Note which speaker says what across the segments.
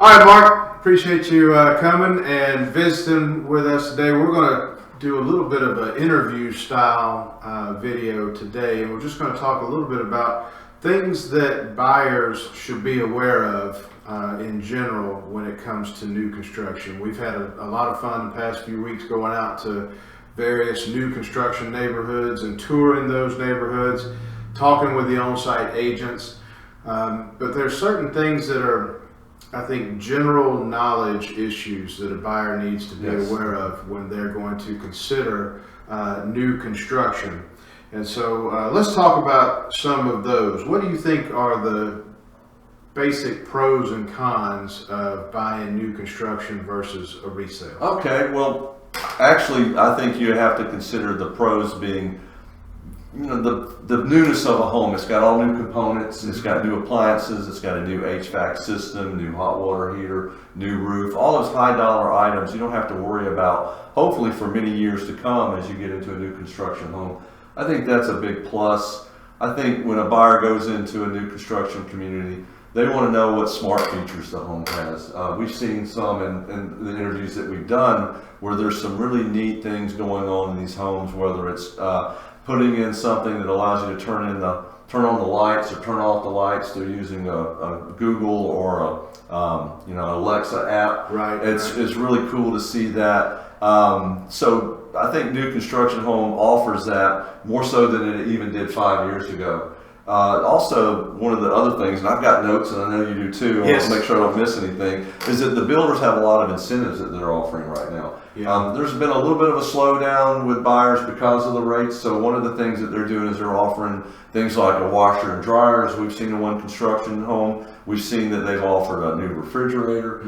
Speaker 1: All right, Mark, appreciate you coming and visiting with us today. We're going to do a little bit of an interview style video today, and we're just going to talk a little bit about things that buyers should be aware of in general when it comes to new construction. We've had a lot of fun the past few weeks going out to various new construction neighborhoods and touring those neighborhoods, talking with the on-site agents. But there's certain things that are, I think, general knowledge issues that a buyer needs to be aware of when they're going to consider new construction. And so let's talk about some of those. What do you think are the basic pros and cons of buying new construction versus a resale?
Speaker 2: Okay, well, actually, I think you have to consider the pros being, the newness of a home. It's got all new components, it's got new appliances, it's got a new HVAC system, new hot water heater, new roof, all those high dollar items you don't have to worry about, hopefully for many years to come as you get into a new construction home. I think that's a big plus. I think when a buyer goes into a new construction community, they want to know what smart features the home has. We've seen some in the interviews that we've done where there's some really neat things going on in these homes, whether it's putting in something that allows you to turn on the lights or turn off the lights. They're using a Google or an Alexa app.
Speaker 1: Right.
Speaker 2: It's really cool to see that. So I think new construction home offers that more so than it even did 5 years ago. Also, one of the other things, and I've got notes and I know you do too, I want to make sure I don't miss anything, is that the builders have a lot of incentives that they're offering right now.
Speaker 1: Yeah.
Speaker 2: There's been a little bit of a slowdown with buyers because of the rates, so one of the things that they're doing is they're offering things like a washer and dryer, as we've seen in one construction home. We've seen that they've offered a new refrigerator.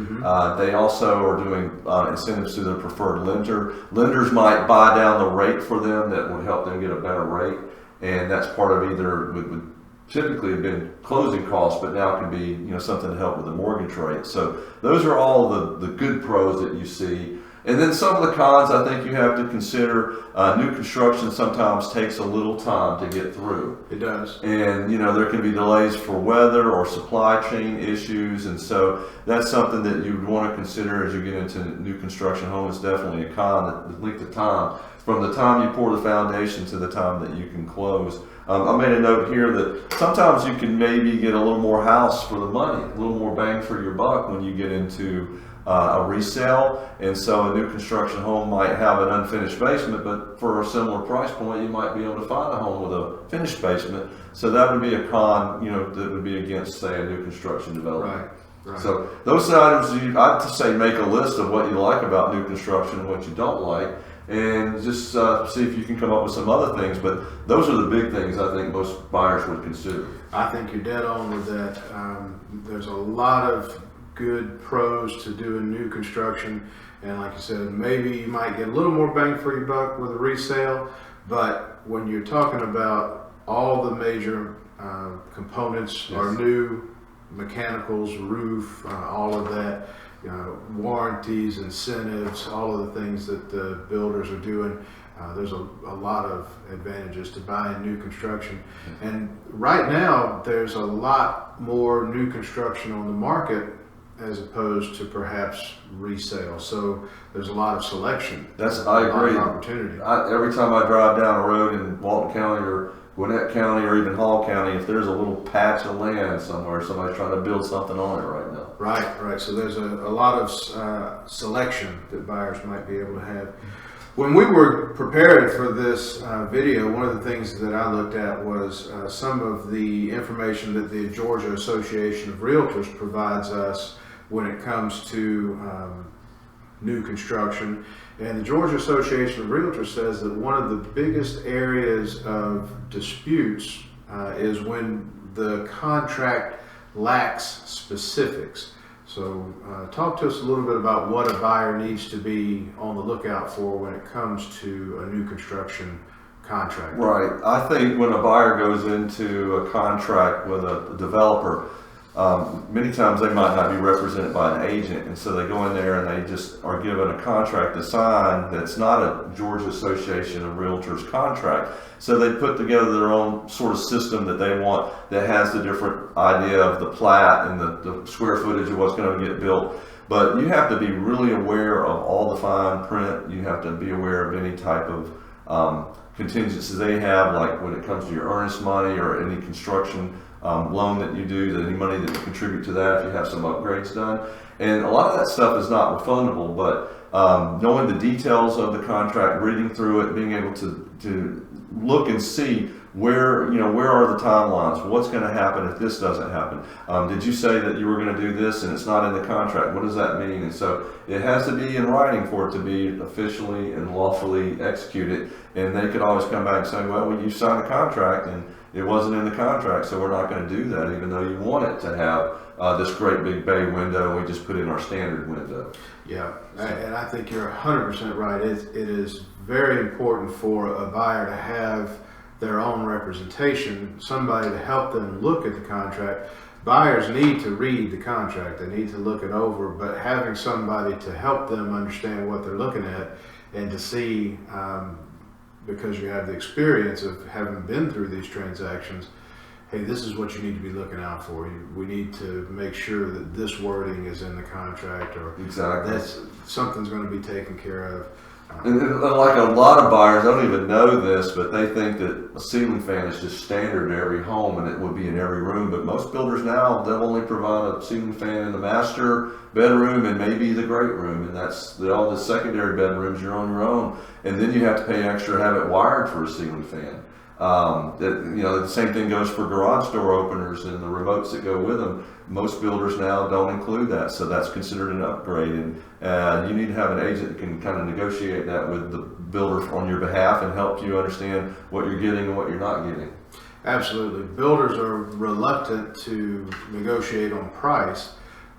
Speaker 2: They also are doing incentives to their preferred lender. Lenders might buy down the rate for them that would help them get a better rate. And that's part of either would typically have been closing costs, but now can be something to help with the mortgage rate. So those are all the good pros that you see. And then some of the cons I think you have to consider. New construction sometimes takes a little time to get through.
Speaker 1: It does.
Speaker 2: And there can be delays for weather or supply chain issues, and so that's something that you would want to consider as you get into new construction home. Is definitely a con. The length of time from the time you pour the foundation to the time that you can close. I made a note here that sometimes you can maybe get a little more house for the money, a little more bang for your buck when you get into a resale. And so a new construction home might have an unfinished basement, but for a similar price point, you might be able to find a home with a finished basement. So that would be a con, that would be against, say, a new construction development.
Speaker 1: Right.
Speaker 2: So those items, I'd say make a list of what you like about new construction and what you don't like, and just see if you can come up with some other things. But those are the big things I think most buyers would consider.
Speaker 1: I think you're dead on with that. There's a lot of good pros to doing new construction, and like you said, maybe you might get a little more bang for your buck with a resale, but when you're talking about all the major components are new, mechanicals, roof, all of that, warranties, incentives, all of the things that the builders are doing. There's a lot of advantages to buying new construction. And right now, there's a lot more new construction on the market as opposed to perhaps resale. So there's a lot of selection.
Speaker 2: I agree.
Speaker 1: A lot of opportunity.
Speaker 2: Every time I drive down a road in Walton County or Gwinnett County or even Hall County, if there's a little patch of land somewhere, somebody's trying to build something on it right now.
Speaker 1: Right. So there's a lot of selection that buyers might be able to have. When we were preparing for this video, one of the things that I looked at was some of the information that the Georgia Association of Realtors provides us when it comes to new construction. And the Georgia Association of Realtors says that one of the biggest areas of disputes is when the contract lacks specifics. So talk to us a little bit about what a buyer needs to be on the lookout for when it comes to a new construction contract.
Speaker 2: Right. I think when a buyer goes into a contract with a developer, many times they might not be represented by an agent, and so they go in there and they just are given a contract to sign that's not a Georgia Association of Realtors contract. So they put together their own sort of system that they want, that has the different idea of the plat and the square footage of what's going to get built. But you have to be really aware of all the fine print. You have to be aware of any type of contingencies they have, like when it comes to your earnest money or any construction loan that you do, any money that you contribute to that if you have some upgrades done. And a lot of that stuff is not refundable, but knowing the details of the contract, reading through it, being able to look and see where are the timelines, what's going to happen if this doesn't happen. Did you say that you were going to do this and it's not in the contract? What does that mean? And so it has to be in writing for it to be officially and lawfully executed. And they could always come back and say, well, you signed a contract and it wasn't in the contract, so we're not going to do that, even though you want it to have this great big bay window. We just put in our standard window.
Speaker 1: Yeah, and I think you're 100% right. It is very important for a buyer to have their own representation, somebody to help them look at the contract. Buyers need to read the contract, they need to look it over, but having somebody to help them understand what they're looking at and to see, because you have the experience of having been through these transactions, hey, this is what you need to be looking out for. We need to make sure that this wording is in the contract, or
Speaker 2: exactly,
Speaker 1: that's something's going to be taken care of.
Speaker 2: And like a lot of buyers don't even know this, but they think that a ceiling fan is just standard in every home and it would be in every room. But most builders now, they'll only provide a ceiling fan in the master bedroom and maybe the great room, and that's all the secondary bedrooms, you're on your own. And then you have to pay extra to have it wired for a ceiling fan. The same thing goes for garage door openers and the remotes that go with them. Most builders now don't include that, so that's considered an upgrade, and you need to have an agent that can kind of negotiate that with the builder on your behalf and help you understand what you're getting and what you're not getting.
Speaker 1: Absolutely. Builders are reluctant to negotiate on price,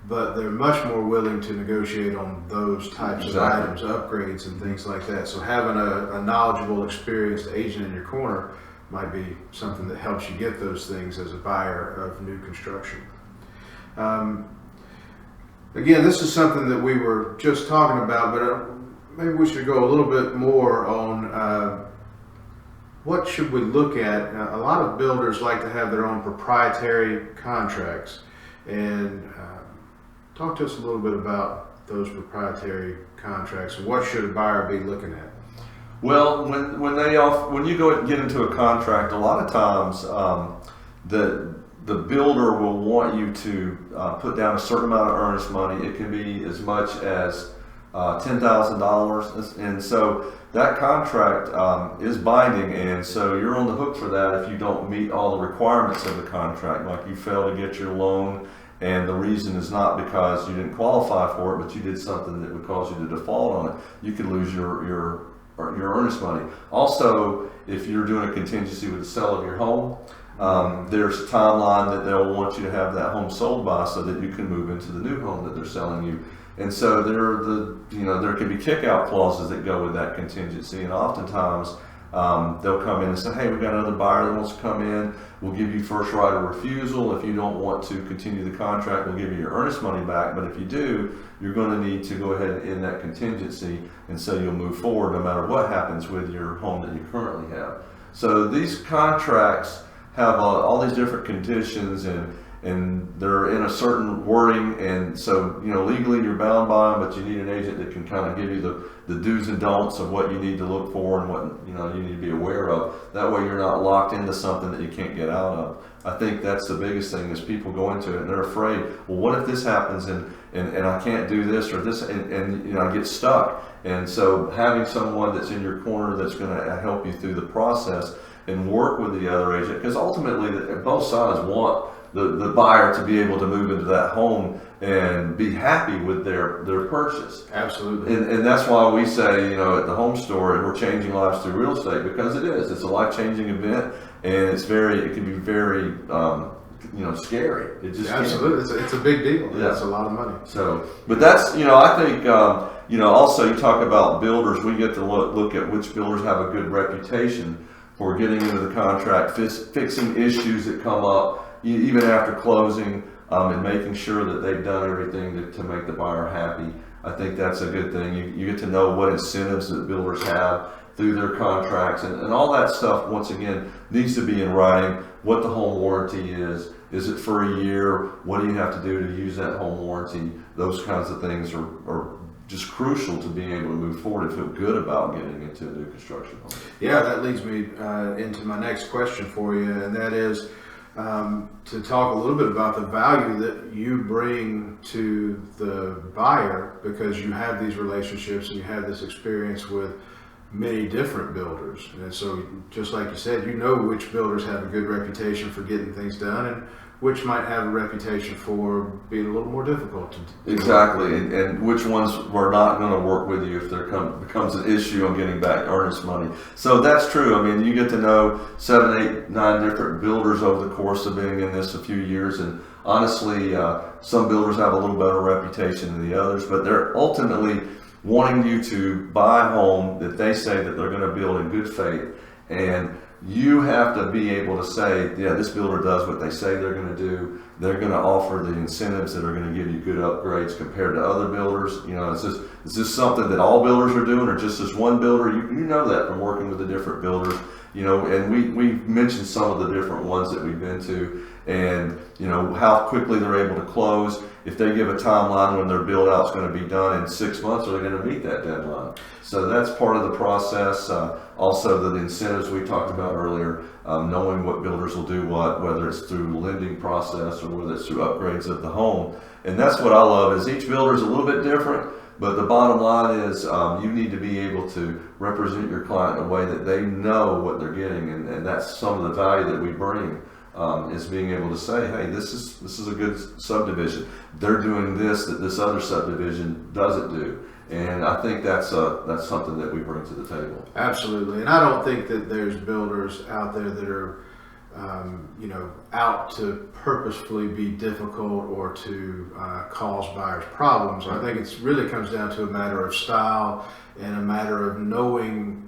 Speaker 1: but they're much more willing to negotiate on those types of items, upgrades and things like that. So having a knowledgeable, experienced agent in your corner might be something that helps you get those things as a buyer of new construction. Again, this is something that we were just talking about, but maybe we should go a little bit more on what should we look at. Now, a lot of builders like to have their own proprietary contracts, and talk to us a little bit about those proprietary contracts and what should a buyer be looking at.
Speaker 2: Well, when you get into a contract, a lot of times the builder will want you to put down a certain amount of earnest money. It can be as much as $10,000, and so that contract is binding, and so you're on the hook for that if you don't meet all the requirements of the contract, like you fail to get your loan, and the reason is not because you didn't qualify for it, but you did something that would cause you to default on it. You could lose your earnest money. Also, if you're doing a contingency with the sale of your home, there's a timeline that they'll want you to have that home sold by so that you can move into the new home that they're selling you. And so there can be kick-out clauses that go with that contingency, and oftentimes they'll come in and say, hey, we've got another buyer that wants to come in. We'll give you first right of refusal. If you don't want to continue the contract, we'll give you your earnest money back. But if you do, you're going to need to go ahead and end that contingency, and so you'll move forward no matter what happens with your home that you currently have. So these contracts have all these different conditions, and they're in a certain wording, and so legally you're bound by them, but you need an agent that can kind of give you the do's and don'ts of what you need to look for and what you need to be aware of. That way you're not locked into something that you can't get out of. I think that's the biggest thing, is people go into it and they're afraid, well, what if this happens and I can't do this or this, and I get stuck. And so having someone that's in your corner that's going to help you through the process and work with the other agent, because ultimately both sides want the buyer to be able to move into that home and be happy with their purchase.
Speaker 1: Absolutely.
Speaker 2: And that's why we say, at the HomeStore, we're changing lives through real estate, because it is. It's a life-changing event, and it can be very scary. It just
Speaker 1: absolutely. It's a big deal.
Speaker 2: Yeah.
Speaker 1: It's a lot of money.
Speaker 2: So, but that's, I think, also you talk about builders, we get to look at which builders have a good reputation for getting into the contract, fixing issues that come up even after closing. and making sure that they've done everything to make the buyer happy. I think that's a good thing. You get to know what incentives that builders have through their contracts, and all that stuff, once again, needs to be in writing. What the home warranty is it for a year? What do you have to do to use that home warranty? Those kinds of things are just crucial to being able to move forward and feel good about getting into a new construction home.
Speaker 1: Yeah, that leads me into my next question for you, and that is to talk a little bit about the value that you bring to the buyer, because you have these relationships and you have this experience with many different builders. And so, just like you said, you know which builders have a good reputation for getting things done and which might have a reputation for being a little more difficult to do.
Speaker 2: Exactly, and which ones we're not going to work with you if there becomes an issue on getting back earnest money. So that's true. I mean, you get to know 7, 8, 9 different builders over the course of being in this a few years, and honestly, some builders have a little better reputation than the others, but they're ultimately wanting you to buy a home that they say that they're going to build in good faith, and you have to be able to say, yeah, this builder does what they say they're going to do. They're going to offer the incentives that are going to give you good upgrades compared to other builders. You know, is this something that all builders are doing, or just this one builder? You know that from working with the different builders. You know, and we mentioned some of the different ones that we've been to, and you know how quickly they're able to close. If they give a timeline when their build out's going to be done in 6 months, are they going to meet that deadline? So that's part of the process. Also, the incentives we talked about earlier, knowing what builders will do what, whether it's through the lending process or whether it's through upgrades of the home. And that's what I love, is each builder is a little bit different, but the bottom line is you need to be able to represent your client in a way that they know what they're getting, and that's some of the value that we bring. Is being able to say, hey, this is a good subdivision. They're doing this that this other subdivision doesn't do, and I think that's something that we bring to the table.
Speaker 1: Absolutely, and I don't think that there's builders out there that are out to purposefully be difficult or to cause buyers problems. I think it really comes down to a matter of style and a matter of knowing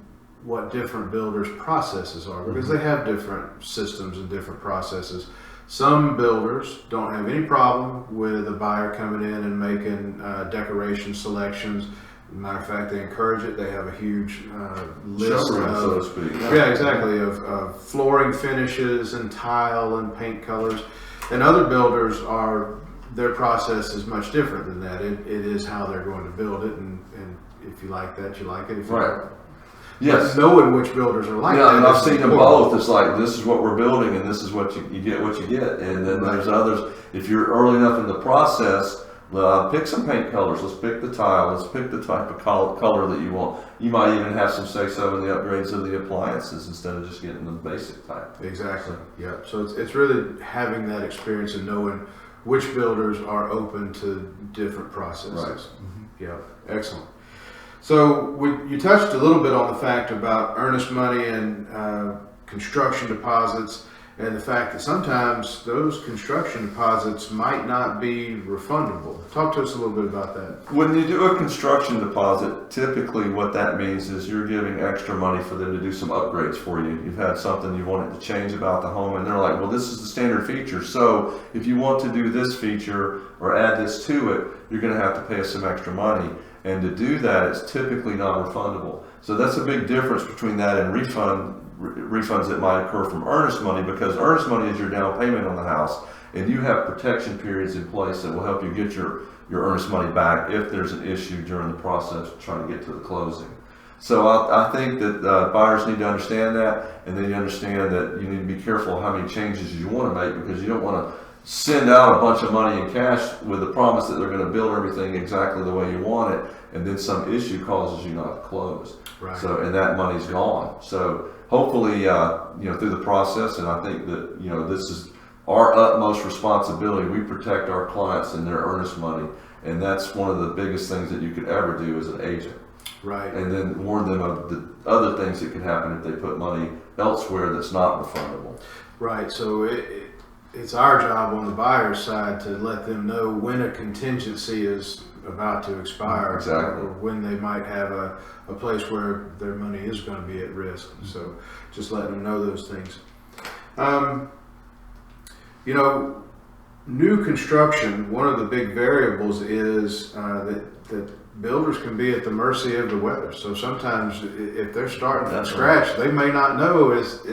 Speaker 1: what different builders' processes are, because they have different systems and different processes. Some builders don't have any problem with a buyer coming in and making decoration selections. Matter of fact, they encourage it. They have a huge list
Speaker 2: Showroom,
Speaker 1: of,
Speaker 2: so to speak.
Speaker 1: yeah, exactly, of flooring finishes and tile and paint colors. And other builders their process is much different than that. It is how they're going to build it, and if you like that, you like it. If you
Speaker 2: Right.
Speaker 1: don't,
Speaker 2: Yes.
Speaker 1: but knowing which builders are like
Speaker 2: Yeah,
Speaker 1: that.
Speaker 2: and I've
Speaker 1: is
Speaker 2: seen them
Speaker 1: important.
Speaker 2: both. It's like, this is what we're building, and this is what you get what you get. And then there's others. If you're early enough in the process, pick some paint colors. Let's pick the tile. Let's pick the type of color that you want. You might even have some say so in the upgrades of the appliances instead of just getting the basic type.
Speaker 1: Exactly. Yeah. So it's really having that experience and knowing which builders are open to different processes.
Speaker 2: Right.
Speaker 1: Mm-hmm. Yeah. Excellent. So you touched a little bit on the fact about earnest money and construction deposits, and the fact that sometimes those construction deposits might not be refundable. Talk to us a little bit about that.
Speaker 2: When you do a construction deposit, typically what that means is you're giving extra money for them to do some upgrades for you. You've had something you wanted to change about the home, and they're like, well, this is the standard feature, so if you want to do this feature or add this to it, you're going to have to pay us some extra money. And to do that, it's typically non-refundable. So that's a big difference between that and refunds that might occur from earnest money, because earnest money is your down payment on the house, and you have protection periods in place that will help you get your earnest money back if there's an issue during the process of trying to get to the closing. So I think that buyers need to understand that, and then you understand that you need to be careful how many changes you want to make, because you don't want to send out a bunch of money in cash with the promise that they're going to build everything exactly the way you want it, and then some issue causes you not to close.
Speaker 1: Right.
Speaker 2: So, and that money's gone. So hopefully, through the process, and I think that, this is our utmost responsibility. We protect our clients and their earnest money, and that's one of the biggest things that you could ever do as an agent.
Speaker 1: Right.
Speaker 2: And then warn them of the other things that could happen if they put money elsewhere that's not refundable.
Speaker 1: Right. So it's our job on the buyer's side to let them know when a contingency is about to expire,
Speaker 2: Exactly.
Speaker 1: or when they might have a place where their money is going to be at risk. So just letting them know those things. new construction, one of the big variables is that builders can be at the mercy of the weather. So sometimes if they're starting from scratch, they may not know is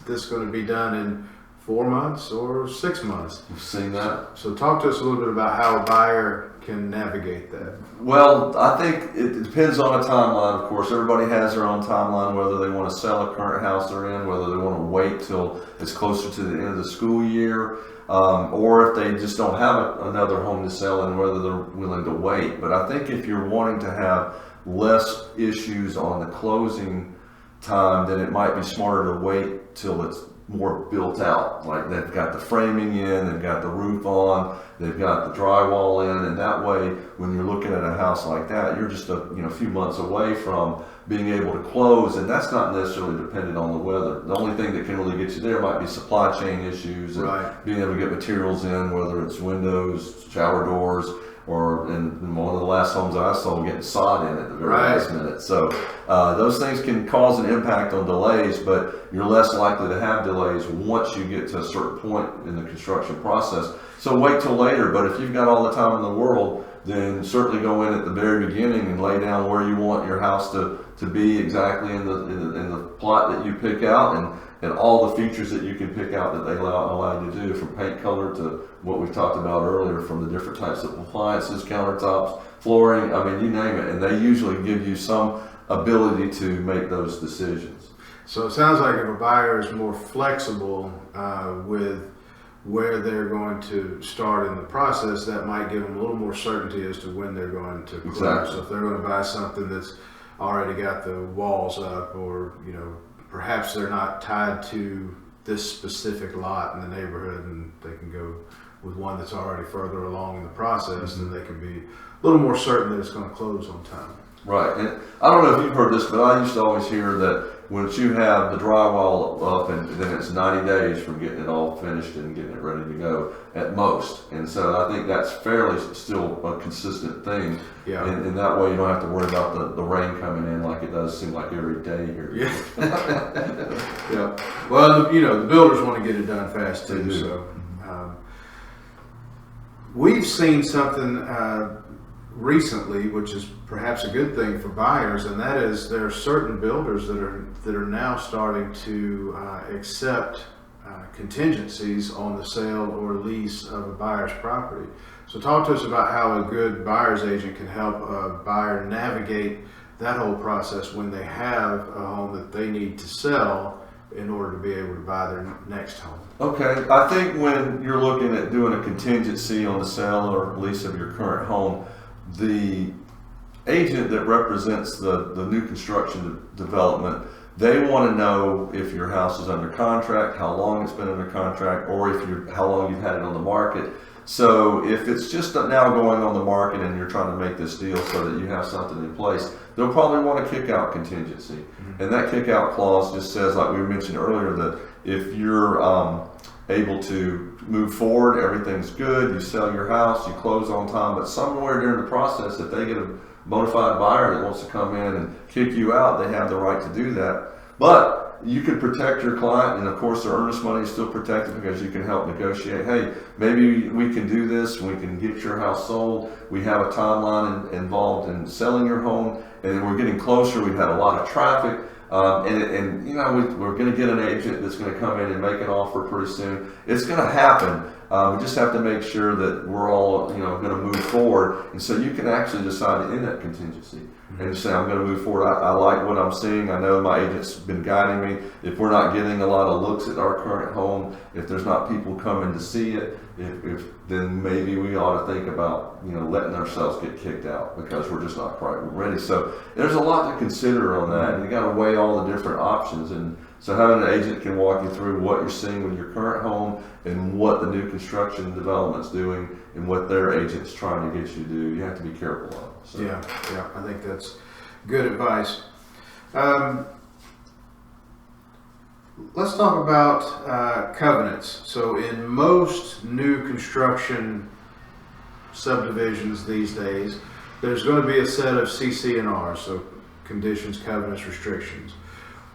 Speaker 1: this going to be done in 4 months or 6 months.
Speaker 2: You've seen that.
Speaker 1: So talk to us a little bit about how a buyer can navigate that.
Speaker 2: Well, I think it depends on a timeline, of course. Everybody has their own timeline, whether they want to sell a current house they're in, whether they want to wait till it's closer to the end of the school year, or if they just don't have another home to sell and whether they're willing to wait. But I think if you're wanting to have less issues on the closing time, then it might be smarter to wait till it's more built out. Like they've got the framing in, they've got the roof on, they've got the drywall in, and that way when you're looking at a house like that, you're just a few months away from being able to close, and that's not necessarily dependent on the weather. The only thing that can really get you there might be supply chain issues and being able to get materials in, whether it's windows, shower doors, or in one of the last homes that I sold, getting sod in at the very last minute. So those things can cause an impact on delays, but you're less likely to have delays once you get to a certain point in the construction process. So wait till later, but if you've got all the time in the world, then certainly go in at the very beginning and lay down where you want your house to be exactly in the plot that you pick out, and all the features that you can pick out that they allow you to do, from paint color to what we've talked about earlier, from the different types of appliances, countertops, flooring, I mean, you name it. And they usually give you some ability to make those decisions.
Speaker 1: So it sounds like if a buyer is more flexible with where they're going to start in the process, that might give them a little more certainty as to when they're going to close.
Speaker 2: Exactly.
Speaker 1: So if they're going to buy something that's already got the walls up, or perhaps they're not tied to this specific lot in the neighborhood, and they can go with one that's already further along in the process, then they can be a little more certain that it's going to close on time.
Speaker 2: Right, and I don't know if you've heard this, but I used to always hear that once you have the drywall up, and then it's 90 days from getting it all finished and getting it ready to go at most. And so I think that's fairly still a consistent thing. Yeah. And that way you don't have to worry about the rain coming in like it does seem like every day here.
Speaker 1: Yeah. Yeah. Well, the builders want to get it done fast too. So we've seen something recently, which is perhaps a good thing for buyers, and that is there are certain builders that are now starting to accept contingencies on the sale or lease of a buyer's property. So talk to us about how a good buyer's agent can help a buyer navigate that whole process when they have a home that they need to sell in order to be able to buy their next home.
Speaker 2: Okay, I think when you're looking at doing a contingency on the sale or lease of your current home, the agent that represents the new construction development, they want to know if your house is under contract, how long it's been under contract, or how long you've had it on the market. So if it's just now going on the market and you're trying to make this deal so that you have something in place, they'll probably want to kick out contingency. Mm-hmm. And that kick out clause just says, like we mentioned earlier, that if you're able to move forward, everything's good, you sell your house, you close on time, but somewhere during the process, if they get a bona fide buyer that wants to come in and kick you out, they have the right to do that. But you can protect your client, and of course their earnest money is still protected because you can help negotiate. Hey, maybe we can do this, we can get your house sold, we have a timeline involved in selling your home, and we're getting closer, we've had a lot of traffic. We're going to get an agent that's going to come in and make an offer pretty soon. It's going to happen. We just have to make sure that we're all, going to move forward. And so you can actually decide to end that contingency and say, I'm going to move forward. I like what I'm seeing. I know my agent's been guiding me. If we're not getting a lot of looks at our current home, if there's not people coming to see it, then maybe we ought to think about, letting ourselves get kicked out because we're just not quite ready. So there's a lot to consider on that. And you got to weigh all the different options. And so having an agent can walk you through what you're seeing with your current home and what the new construction development's doing and what their agent's trying to get you to do. You have to be careful of. So.
Speaker 1: Yeah, I think that's good advice. Let's talk about covenants. So in most new construction subdivisions these days, there's going to be a set of CC&Rs, so conditions, covenants, restrictions.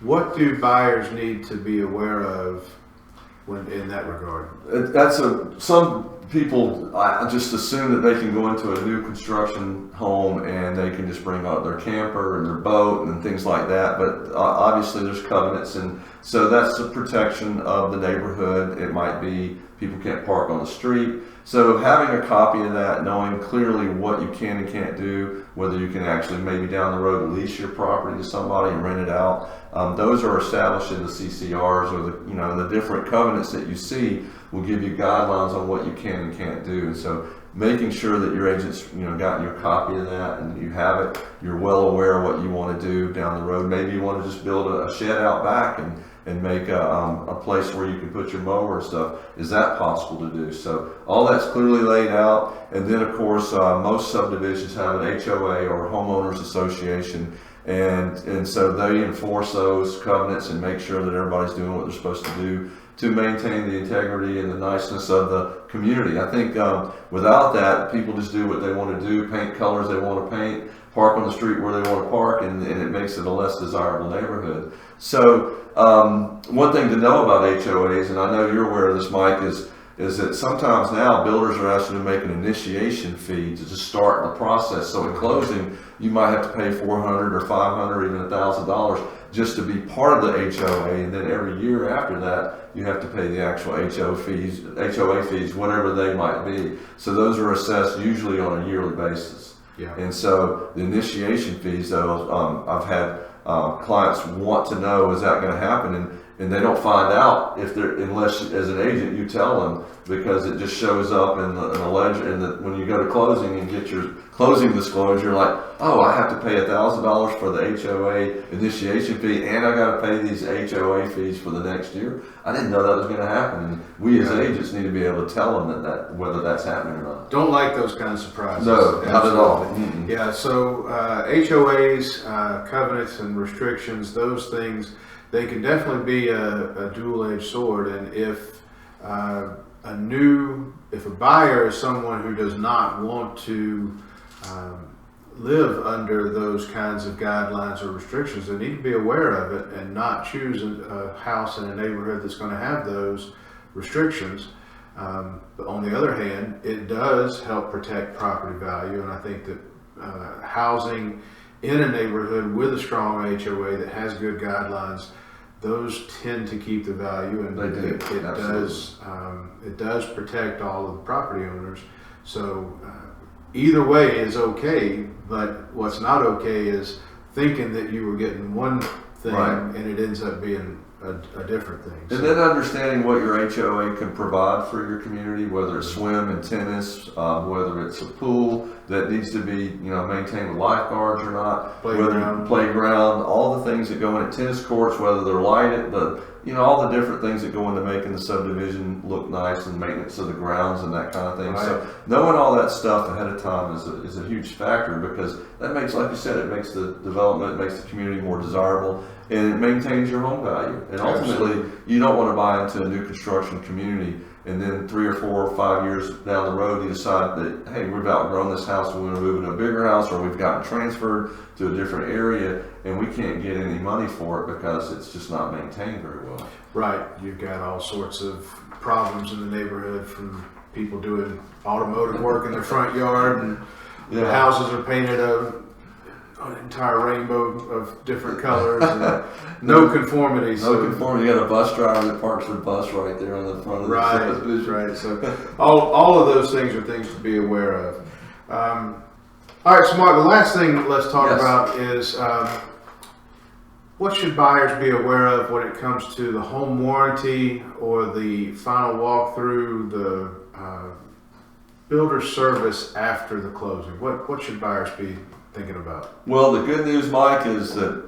Speaker 1: What do buyers need to be aware of in that regard?
Speaker 2: Some people I just assume that they can go into a new construction home and they can just bring out their camper and their boat and things like that. But obviously there's covenants, and so that's the protection of the neighborhood. It might be people can't park on the street. So having a copy of that, knowing clearly what you can and can't do, whether you can actually maybe down the road lease your property to somebody and rent it out, those are established in the CCRs, or the different covenants that you see will give you guidelines on what you can and can't do. And so making sure that your agent's gotten your copy of that and you have it, you're well aware of what you want to do down the road. Maybe you want to just build a shed out back and make a place where you can put your mower and stuff. Is that possible to do? So all that's clearly laid out. And then of course most subdivisions have an HOA, or homeowners association, and so they enforce those covenants and make sure that everybody's doing what they're supposed to do to maintain the integrity and the niceness of the community. I think without that, people just do what they want to do, paint colors they want to paint, park on the street where they want to park, and it makes it a less desirable neighborhood. So one thing to know about HOAs, and I know you're aware of this, Mike, is that sometimes now builders are asking to make an initiation fee to just start the process. So in closing, you might have to pay $400 or $500 or even $1,000 just to be part of the HOA, and then every year after that, you have to pay the actual HOA fees, whatever they might be. So those are assessed usually on a yearly basis.
Speaker 1: Yeah.
Speaker 2: And so the initiation fees, though, I've had clients want to know, is that going to happen? And they don't find out unless as an agent you tell them, because it just shows up in the ledger. And when you go to closing and get your closing disclosure, like, oh, I have to pay $1,000 for the HOA initiation fee, and I got to pay these HOA fees for the next year. I didn't know that was going to happen. And we as agents need to be able to tell them that whether that's happening or not.
Speaker 1: Don't like those kind of surprises.
Speaker 2: No, not at all.
Speaker 1: Mm-hmm. Yeah. So HOAs, covenants, and restrictions, those things, they can definitely be a dual-edged sword. And if a buyer is someone who does not want to live under those kinds of guidelines or restrictions, they need to be aware of it and not choose a house in a neighborhood that's going to have those restrictions. But on the other hand, it does help protect property value, and I think that housing in a neighborhood with a strong HOA that has good guidelines, those tend to keep the value, and it does protect all of the property owners. So either way is okay, but what's not okay is thinking that you were getting one thing and it ends up being a different thing.
Speaker 2: And then understanding what your HOA can provide for your community, whether it's swim and tennis, whether it's a pool that needs to be maintained with lifeguards or not, playground, all the things that go in it, tennis courts, whether they're lighted, all the different things that go into making the subdivision look nice, and maintenance of the grounds and that kind of thing. Right. So knowing all that stuff ahead of time is a huge factor, because that makes, like you said, it makes the development, it makes the community more desirable, and it maintains your home value. And ultimately, you don't want to buy into a new construction community and then 3 or 4 or 5 years down the road you decide that, hey, we've outgrown this house, we want to move into a bigger house, or we've gotten transferred to a different area and we can't get any money for it because it's just not maintained very well.
Speaker 1: Right. You've got all sorts of problems in the neighborhood, from people doing automotive work in their front yard, and the houses are painted an entire rainbow of different colors, and no conformity.
Speaker 2: No conformity. You got a bus driver that parks their bus right there on the front of the subdivision.
Speaker 1: Right. So all of those things are things to be aware of. All right, so Mark, the last thing let's talk about is what should buyers be aware of when it comes to the home warranty, or the final walkthrough, the builder service after the closing? What should buyers be thinking about?
Speaker 2: Well, the good news, Mike, is that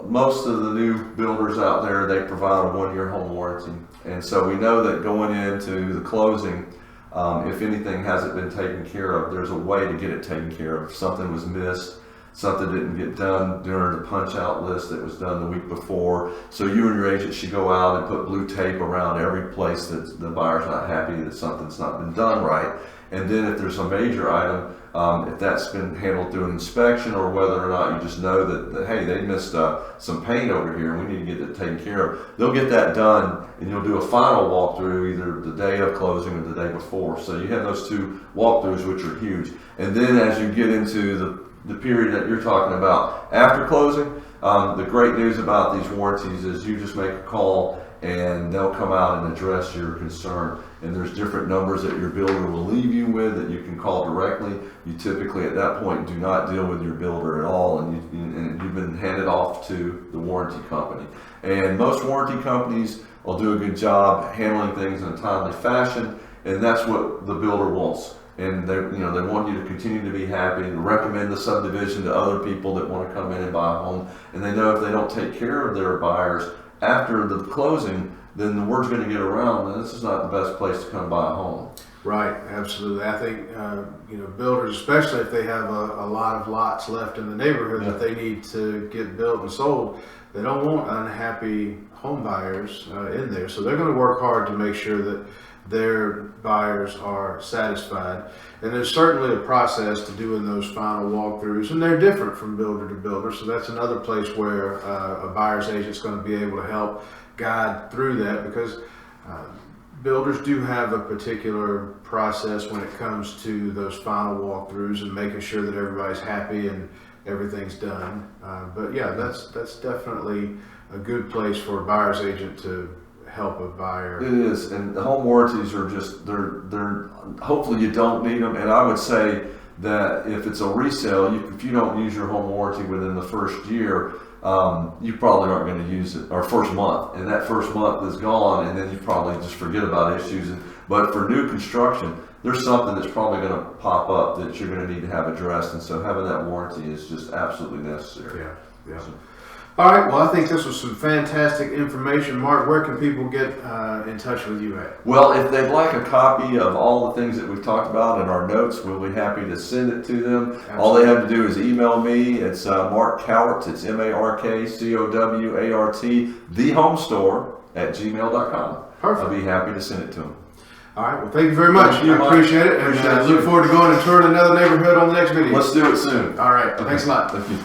Speaker 2: most of the new builders out there, they provide a 1-year home warranty. And so we know that going into the closing, if anything hasn't been taken care of, there's a way to get it taken care of. If something was missed, something didn't get done during the punch out list that was done the week before. So you and your agent should go out and put blue tape around every place that the buyer's not happy that something's not been done right. And then if there's a major item, if that's been handled through an inspection or whether or not you just know that hey, they missed some paint over here and we need to get it taken care of. They'll get that done, and you'll do a final walkthrough either the day of closing or the day before. So you have those two walkthroughs, which are huge. And then as you get into the period that you're talking about after closing, the great news about these warranties is you just make a call and they'll come out and address your concern. And there's different numbers that your builder will leave you with that you can call directly. You typically at that point do not deal with your builder at all, and you've been handed off to the warranty company. And most warranty companies will do a good job handling things in a timely fashion, and that's what the builder wants. And they want you to continue to be happy and recommend the subdivision to other people that want to come in and buy a home. And they know if they don't take care of their buyers after the closing, then the word's going to get around that this is not the best place to come buy a home.
Speaker 1: Right, absolutely. I think builders, especially if they have a lot of lots left in the neighborhood that they need to get built and sold, they don't want unhappy home buyers in there. So they're going to work hard to make sure that their buyers are satisfied. And there's certainly a process to doing those final walkthroughs, and they're different from builder to builder. So that's another place where a buyer's agent's going to be able to help guide through that, because builders do have a particular process when it comes to those final walkthroughs and making sure that everybody's happy and everything's done. But yeah, that's definitely a good place for a buyer's agent to help a buyer.
Speaker 2: It is, and the home warranties are just, they're hopefully you don't need them. And I would say that if it's a resale, if you don't use your home warranty within the first year, you probably aren't going to use it, or first month, and that first month is gone, and then you probably just forget about issues. But for new construction, there's something that's probably going to pop up that you're going to need to have addressed, and so having that warranty is just absolutely necessary.
Speaker 1: Yeah. So, all right, well, I think this was some fantastic information. Mark, where can people get in touch with you at?
Speaker 2: Well, if they'd like a copy of all the things that we've talked about in our notes, we'll be happy to send it to them. Absolutely. All they have to do is email me. It's Mark Cowart, it's MarkCowart, the HomeStore @gmail.com.
Speaker 1: Perfect.
Speaker 2: I'll be happy to send it to them.
Speaker 1: All right, well, thank you very much.
Speaker 2: You,
Speaker 1: I appreciate it, and look forward to going and touring another neighborhood on the next video.
Speaker 2: Let's do it soon.
Speaker 1: All right, thanks a lot.
Speaker 2: Thank you.